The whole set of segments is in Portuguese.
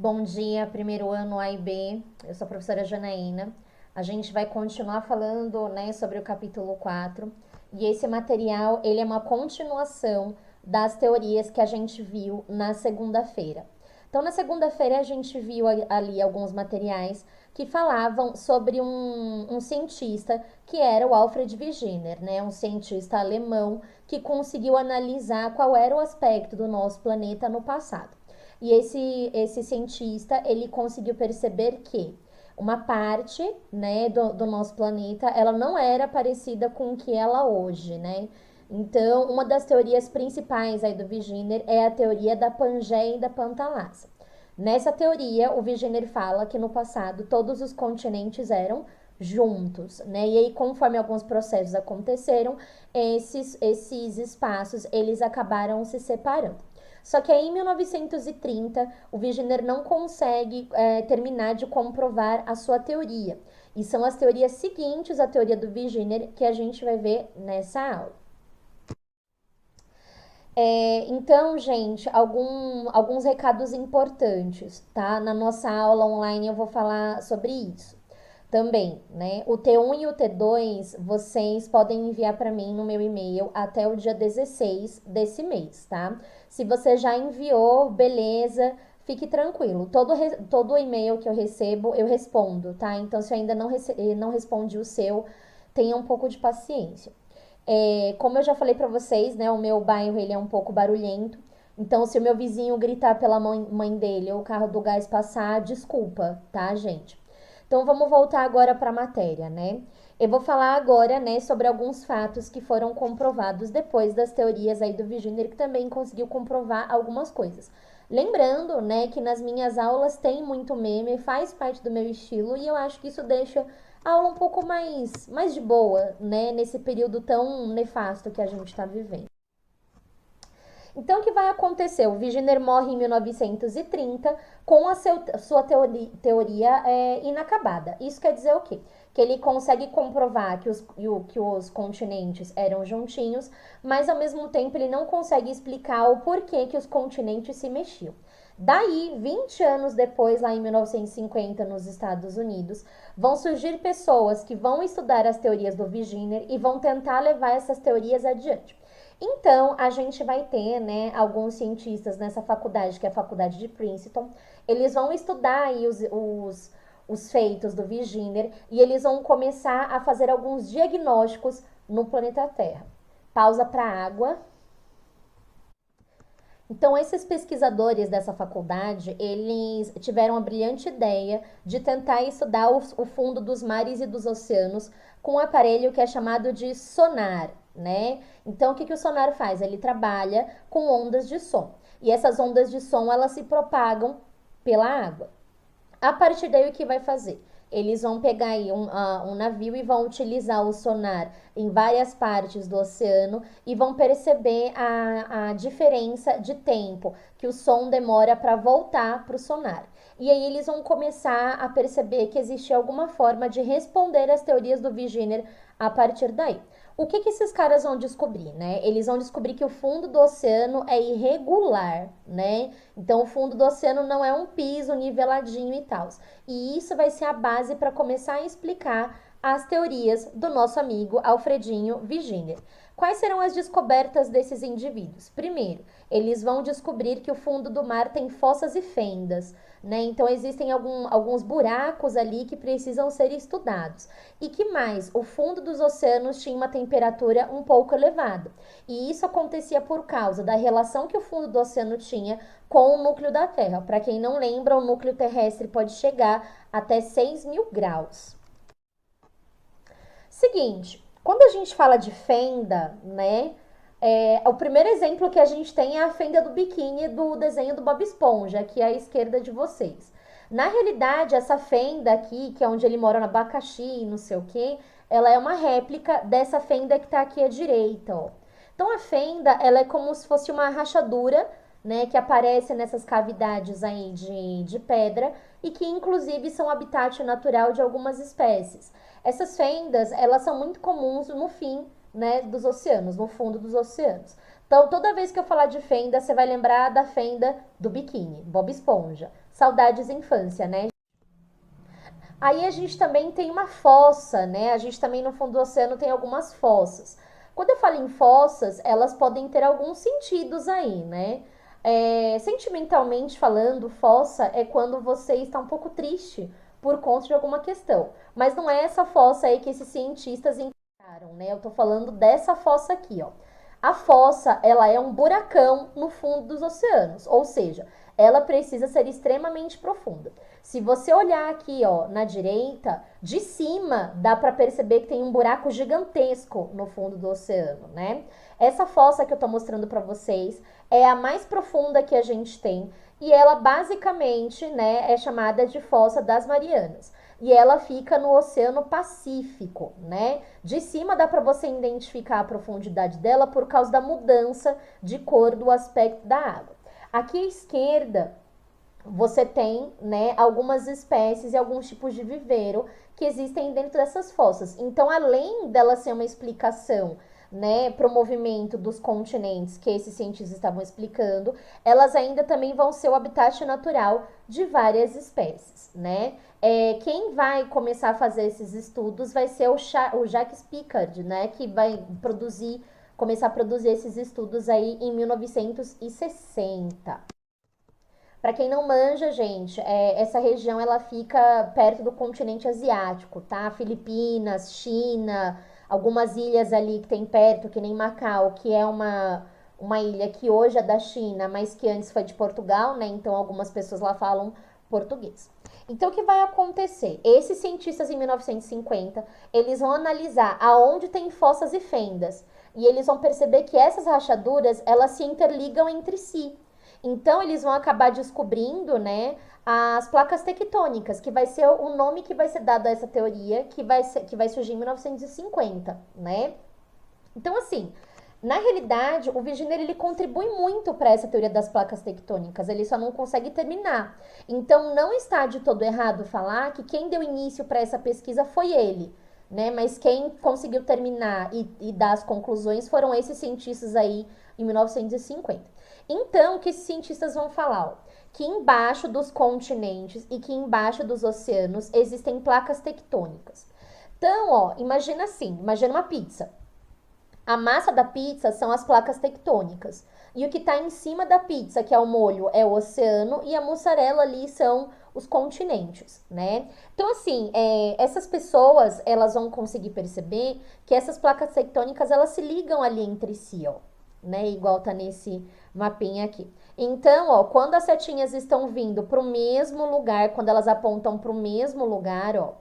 Bom dia, primeiro ano A e B. Eu sou a professora Janaína. A gente vai continuar falando, né, sobre o capítulo 4. E esse material, ele é uma continuação das teorias que a gente viu na segunda-feira. Então, na segunda-feira, a gente viu ali alguns materiais que falavam sobre um cientista que era o Alfred Wegener, né? Um cientista alemão que conseguiu analisar qual era o aspecto do nosso planeta no passado. E esse cientista, ele conseguiu perceber que uma parte, né, do nosso planeta, ela não era parecida com o que ela hoje, né? Então, uma das teorias principais aí do Wegener é a teoria da Pangeia e da Pantalassa. Nessa teoria, o Wegener fala que no passado todos os continentes eram juntos, né? E aí, conforme alguns processos aconteceram, esses espaços, eles acabaram se separando. Só que aí em 1930, o Wegener não consegue terminar de comprovar a sua teoria. E são as teorias seguintes à teoria do Wegener que a gente vai ver nessa aula. Então, gente, alguns recados importantes, tá? Na nossa aula online eu vou falar sobre isso também, né? O T1 e o T2 vocês podem enviar para mim no meu e-mail até o dia 16 desse mês, tá? Se você já enviou, beleza, fique tranquilo. Todo e-mail que eu recebo, eu respondo, tá? Então, se eu ainda não respondi o seu, tenha um pouco de paciência. Como eu já falei pra vocês, né, o meu bairro ele é um pouco barulhento. Então, se o meu vizinho gritar pela mãe dele ou o carro do gás passar, desculpa, tá, gente? Então, vamos voltar agora para a matéria, né? Eu vou falar agora, né, sobre alguns fatos que foram comprovados depois das teorias aí do Wegener, que também conseguiu comprovar algumas coisas. Lembrando, né, que nas minhas aulas tem muito meme, faz parte do meu estilo e eu acho que isso deixa a aula um pouco mais de boa, né, nesse período tão nefasto que a gente está vivendo. Então, o que vai acontecer? O Wegener morre em 1930 com a sua teoria inacabada. Isso quer dizer o quê? Que ele consegue comprovar que os continentes eram juntinhos, mas ao mesmo tempo ele não consegue explicar o porquê que os continentes se mexiam. Daí, 20 anos depois, lá em 1950, nos Estados Unidos, vão surgir pessoas que vão estudar as teorias do Wegener e vão tentar levar essas teorias adiante. Então, a gente vai ter, né, alguns cientistas nessa faculdade, que é a faculdade de Princeton, eles vão estudar aí os feitos do Wegener e eles vão começar a fazer alguns diagnósticos no planeta Terra. Pausa para água. Então, esses pesquisadores dessa faculdade, eles tiveram a brilhante ideia de tentar estudar o fundo dos mares e dos oceanos com um aparelho que é chamado de sonar, né? Então, o que o sonar faz? Ele trabalha com ondas de som. E essas ondas de som, elas se propagam pela água. A partir daí, o que vai fazer? Eles vão pegar aí um navio e vão utilizar o sonar em várias partes do oceano e vão perceber a diferença de tempo que o som demora para voltar para o sonar. E aí eles vão começar a perceber que existe alguma forma de responder às teorias do Wegener a partir daí. O que esses caras vão descobrir, né? Eles vão descobrir que o fundo do oceano é irregular, né? Então, o fundo do oceano não é um piso niveladinho e tal. E isso vai ser a base para começar a explicar as teorias do nosso amigo Alfredinho Wegener. Quais serão as descobertas desses indivíduos? Primeiro, eles vão descobrir que o fundo do mar tem fossas e fendas, né? Então existem alguns buracos ali que precisam ser estudados. E que mais? O fundo dos oceanos tinha uma temperatura um pouco elevada. E isso acontecia por causa da relação que o fundo do oceano tinha com o núcleo da Terra. Para quem não lembra, o núcleo terrestre pode chegar até 6.000 graus. Seguinte, quando a gente fala de fenda, né? O primeiro exemplo que a gente tem é a fenda do biquíni do desenho do Bob Esponja, aqui à esquerda de vocês. Na realidade, essa fenda aqui, que é onde ele mora no abacaxi e não sei o que, ela é uma réplica dessa fenda que tá aqui à direita, ó. Então a fenda, ela é como se fosse uma rachadura, né, que aparece nessas cavidades aí de pedra e que inclusive são habitat natural de algumas espécies. Essas fendas, elas são muito comuns no fim, né, dos oceanos, no fundo dos oceanos. Então, toda vez que eu falar de fenda, você vai lembrar da fenda do biquíni, Bob Esponja. Saudades infância, né? Aí a gente também tem uma fossa, né? A gente também no fundo do oceano tem algumas fossas. Quando eu falo em fossas, elas podem ter alguns sentidos aí, né? Sentimentalmente falando, fossa é quando você está um pouco triste por conta de alguma questão. Mas não é essa fossa aí que esses cientistas encontraram, né? Eu tô falando dessa fossa aqui, ó. A fossa, ela é um buracão no fundo dos oceanos, ou seja, ela precisa ser extremamente profunda. Se você olhar aqui, ó, na direita, de cima, dá para perceber que tem um buraco gigantesco no fundo do oceano, né? Essa fossa que eu tô mostrando para vocês é a mais profunda que a gente tem e ela basicamente, né, é chamada de Fossa das Marianas. E ela fica no Oceano Pacífico, né? De cima dá para você identificar a profundidade dela por causa da mudança de cor do aspecto da água. Aqui à esquerda você tem, né, algumas espécies e alguns tipos de viveiro que existem dentro dessas fossas. Então, além dela ser uma explicação, né, para o movimento dos continentes que esses cientistas estavam explicando, elas ainda também vão ser o habitat natural de várias espécies, né? Quem vai começar a fazer esses estudos vai ser o Jacques Piccard, né, que vai começar a produzir esses estudos aí em 1960. Para quem não manja, gente, essa região ela fica perto do continente asiático, tá? Filipinas, China, algumas ilhas ali que tem perto, que nem Macau, que é uma ilha que hoje é da China, mas que antes foi de Portugal, né? Então algumas pessoas lá falam português. Então o que vai acontecer? Esses cientistas em 1950, eles vão analisar aonde tem fossas e fendas, e eles vão perceber que essas rachaduras, elas se interligam entre si. Então eles vão acabar descobrindo, né, as placas tectônicas, que vai ser o nome que vai ser dado a essa teoria, que vai surgir em 1950, né? Então assim, na realidade, o Wegener ele contribui muito para essa teoria das placas tectônicas, ele só não consegue terminar. Então não está de todo errado falar que quem deu início para essa pesquisa foi ele, né? Mas quem conseguiu terminar e dar as conclusões foram esses cientistas aí em 1950. Então, o que esses cientistas vão falar? Ó, que embaixo dos continentes e que embaixo dos oceanos existem placas tectônicas. Então, ó, imagina assim, imagina uma pizza. A massa da pizza são as placas tectônicas. E o que está em cima da pizza, que é o molho, é o oceano, e a mussarela ali são os continentes, né? Então, assim, essas pessoas, elas vão conseguir perceber que essas placas tectônicas, elas se ligam ali entre si, ó, né? Igual tá nesse mapinha aqui. Então, ó, quando as setinhas estão vindo para o mesmo lugar, quando elas apontam para o mesmo lugar, ó,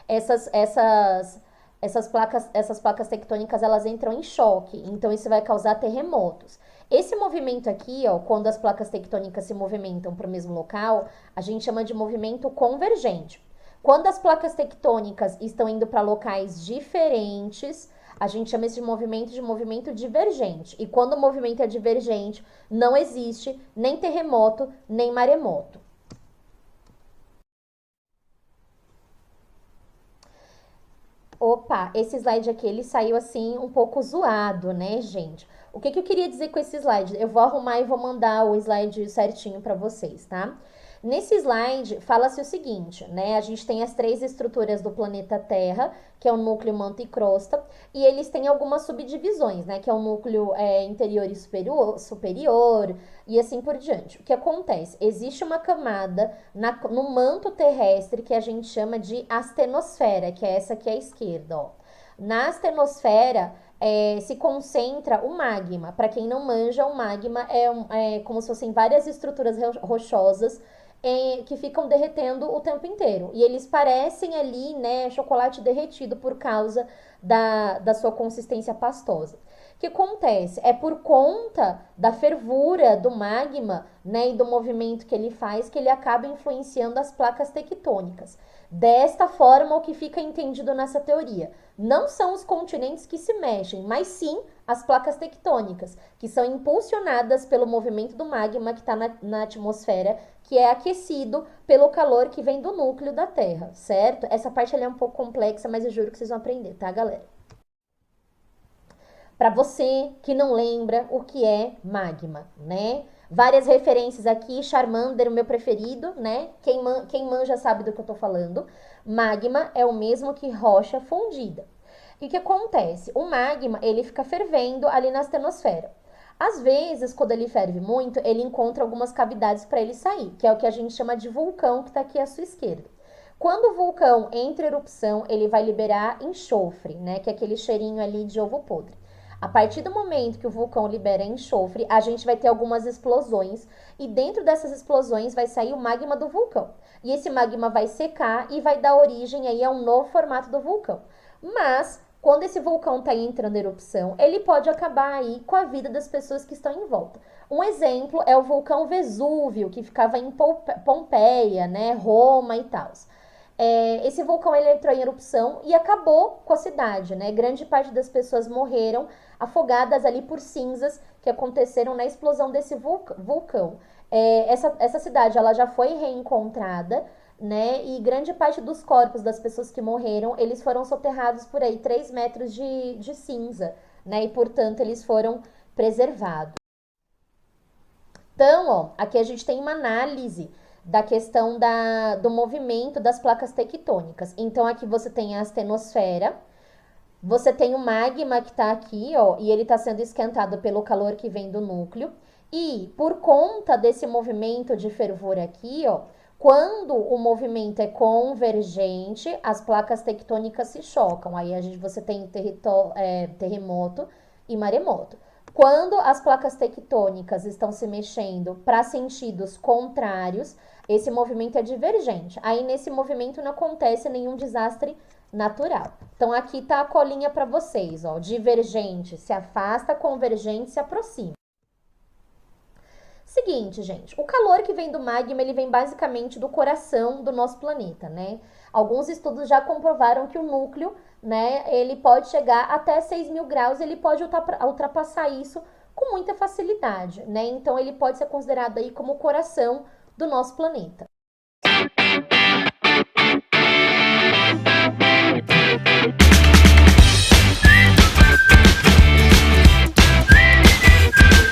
essas, essas, essas placas tectônicas elas entram em choque, então isso vai causar terremotos. Esse movimento aqui, ó, quando as placas tectônicas se movimentam para o mesmo local, a gente chama de movimento convergente. Quando as placas tectônicas estão indo para locais diferentes, a gente chama esse movimento de movimento divergente. E quando o movimento é divergente, não existe nem terremoto, nem maremoto. Opa, esse slide aqui, ele saiu assim um pouco zoado, né, gente? O que eu queria dizer com esse slide? Eu vou arrumar e vou mandar o slide certinho para vocês, tá? Nesse slide, fala-se o seguinte, né? A gente tem as três estruturas do planeta Terra, que é o núcleo, manto e crosta, e eles têm algumas subdivisões, né? Que é o núcleo interior e superior, e assim por diante. O que acontece? Existe uma camada no manto terrestre que a gente chama de astenosfera, que é essa aqui à esquerda, ó. Na astenosfera se concentra o magma. Para quem não manja, o magma é como se fossem várias estruturas rochosas que ficam derretendo o tempo inteiro. E eles parecem ali, né, chocolate derretido por causa da sua consistência pastosa. O que acontece? É por conta da fervura do magma, né, e do movimento que ele faz, que ele acaba influenciando as placas tectônicas. Desta forma, o que fica entendido nessa teoria não são os continentes que se mexem, mas sim as placas tectônicas, que são impulsionadas pelo movimento do magma que está na atmosfera, que é aquecido pelo calor que vem do núcleo da Terra, certo? Essa parte é um pouco complexa, mas eu juro que vocês vão aprender, tá, galera? Para você que não lembra o que é magma, né? Várias referências aqui, Charmander, o meu preferido, né? Quem manja sabe do que eu tô falando. Magma é o mesmo que rocha fundida. E o que acontece? O magma, ele fica fervendo ali na astenosfera. Às vezes, quando ele ferve muito, ele encontra algumas cavidades para ele sair, que é o que a gente chama de vulcão, que está aqui à sua esquerda. Quando o vulcão entra em erupção, ele vai liberar enxofre, né? Que é aquele cheirinho ali de ovo podre. A partir do momento que o vulcão libera enxofre, a gente vai ter algumas explosões e dentro dessas explosões vai sair o magma do vulcão. E esse magma vai secar e vai dar origem aí a um novo formato do vulcão. Mas quando esse vulcão está entrando em erupção, ele pode acabar aí com a vida das pessoas que estão em volta. Um exemplo é o vulcão Vesúvio, que ficava em Pompeia, né, Roma e tal. Esse vulcão ele entrou em erupção e acabou com a cidade, né? Grande parte das pessoas morreram afogadas ali por cinzas que aconteceram na explosão desse vulcão. Essa cidade ela já foi reencontrada, né? E grande parte dos corpos das pessoas que morreram, eles foram soterrados por aí 3 metros de cinza, né? E portanto eles foram preservados. Então, ó, aqui a gente tem uma análise da questão do movimento das placas tectônicas. Então, aqui você tem a astenosfera, você tem o magma que está aqui, ó, e ele está sendo esquentado pelo calor que vem do núcleo. E por conta desse movimento de fervor aqui, ó, quando o movimento é convergente, as placas tectônicas se chocam. Aí você tem terremoto e maremoto. Quando as placas tectônicas estão se mexendo para sentidos contrários, esse movimento é divergente. Aí nesse movimento não acontece nenhum desastre natural. Então aqui tá a colinha para vocês, ó. Divergente se afasta, convergente se aproxima. Seguinte, gente, o calor que vem do magma, ele vem basicamente do coração do nosso planeta, né? Alguns estudos já comprovaram que o núcleo, né, ele pode chegar até 6.000 graus, ele pode ultrapassar isso com muita facilidade, né? Então ele pode ser considerado aí como o coração do nosso planeta.